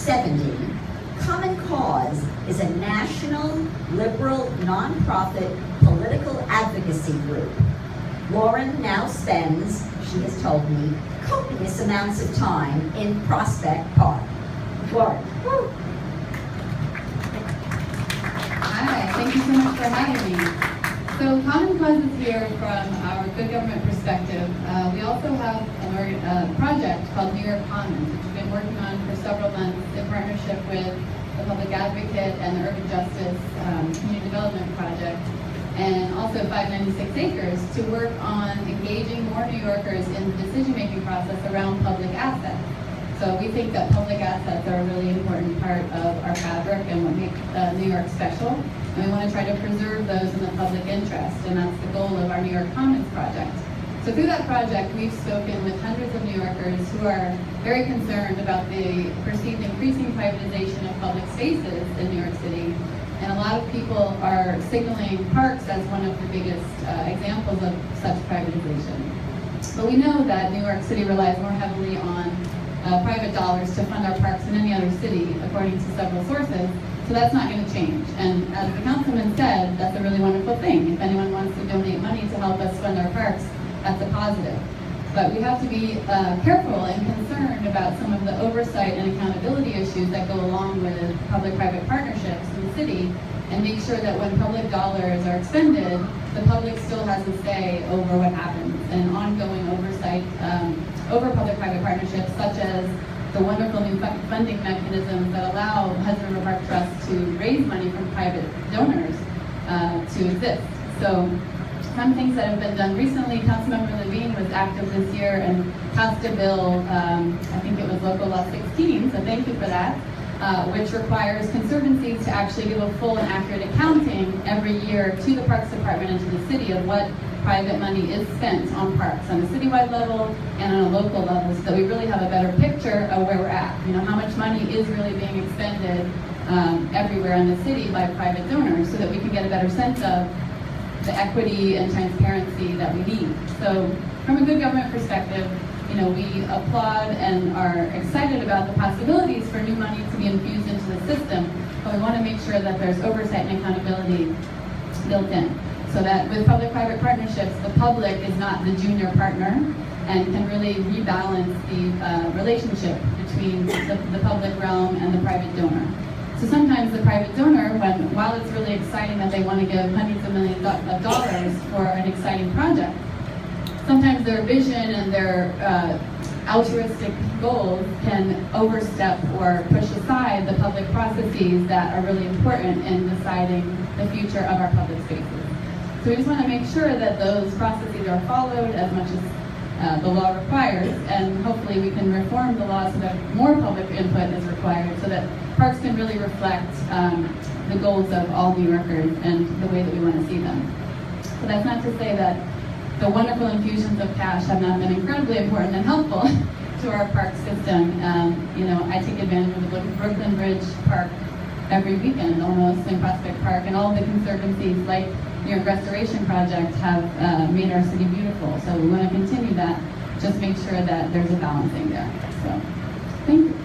70, Common Cause is a national, liberal, nonprofit political advocacy group. Lauren now spends, she has told me, copious amounts of time in Prospect Park. Lauren. Woo. Hi, thank you so much for having me. So Common Cause is here from our good government perspective. We also have a project called New York Commons, which we've been working on for several months in partnership with the Public Advocate and the Urban Justice Community Development Project, and also 596 Acres, to work on engaging more New Yorkers in the decision-making process around public assets. So we think that public assets are a really important part of our fabric and what makes New York special. And we want to try to preserve those in the public interest, and that's the goal of our New York Commons project. So through that project, we've spoken with hundreds of New Yorkers who are very concerned about the perceived increasing privatization of public spaces in New York City. And a lot of people are signaling parks as one of the biggest examples of such privatization. But we know that New York City relies more heavily on private dollars to fund our parks than any other city, according to several sources. So that's not going to change. And as the councilman said, that's a really wonderful thing. If anyone wants to donate money to help us fund our parks, that's a positive. But we have to be careful and concerned about some of the oversight and accountability issues that go along with public-private partnerships in the city, and make sure that when public dollars are expended, the public still has a say over what happens, and ongoing oversight over public-private partnerships, such as the wonderful new funding mechanisms that allow Hudson River Park Trust to raise money from private donors to exist. So some things that have been done recently, Councilmember Levine was active this year and passed a bill, I think it was Local Law 16, so thank you for that, which requires conservancies to actually give a full and accurate accounting every year to the Parks Department and to the city of what private money is spent on parks on a citywide level and on a local level, so that we really have a better picture of where we're at. You know, how much money is really being expended everywhere in the city by private donors, so that we can get a better sense of the equity and transparency that we need. So from a good government perspective, you know, we applaud and are excited about the possibilities for new money to be infused into the system, but we want to make sure that there's oversight and accountability built in, so that with public-private partnerships, the public is not the junior partner and can really rebalance the relationship between the public realm and the private donor. So sometimes the private donor, while it's really exciting that they want to give hundreds of millions of dollars for an exciting project, sometimes their vision and their altruistic goals can overstep or push aside the public processes that are really important in deciding the future of our public spaces. So we just want to make sure that those processes are followed as much as the law requires, and hopefully we can reform the law so that more public input is required, so that parks can really reflect the goals of all New Yorkers and the way that we want to see them. So that's not to say that the wonderful infusions of cash have not been incredibly important and helpful to our park system. You know, I take advantage of the Brooklyn Bridge Park every weekend almost in Prospect Park, and all the conservancies like New York Restoration Project have made our city beautiful. So we want to continue that, just make sure that there's a balancing there. So, thank you.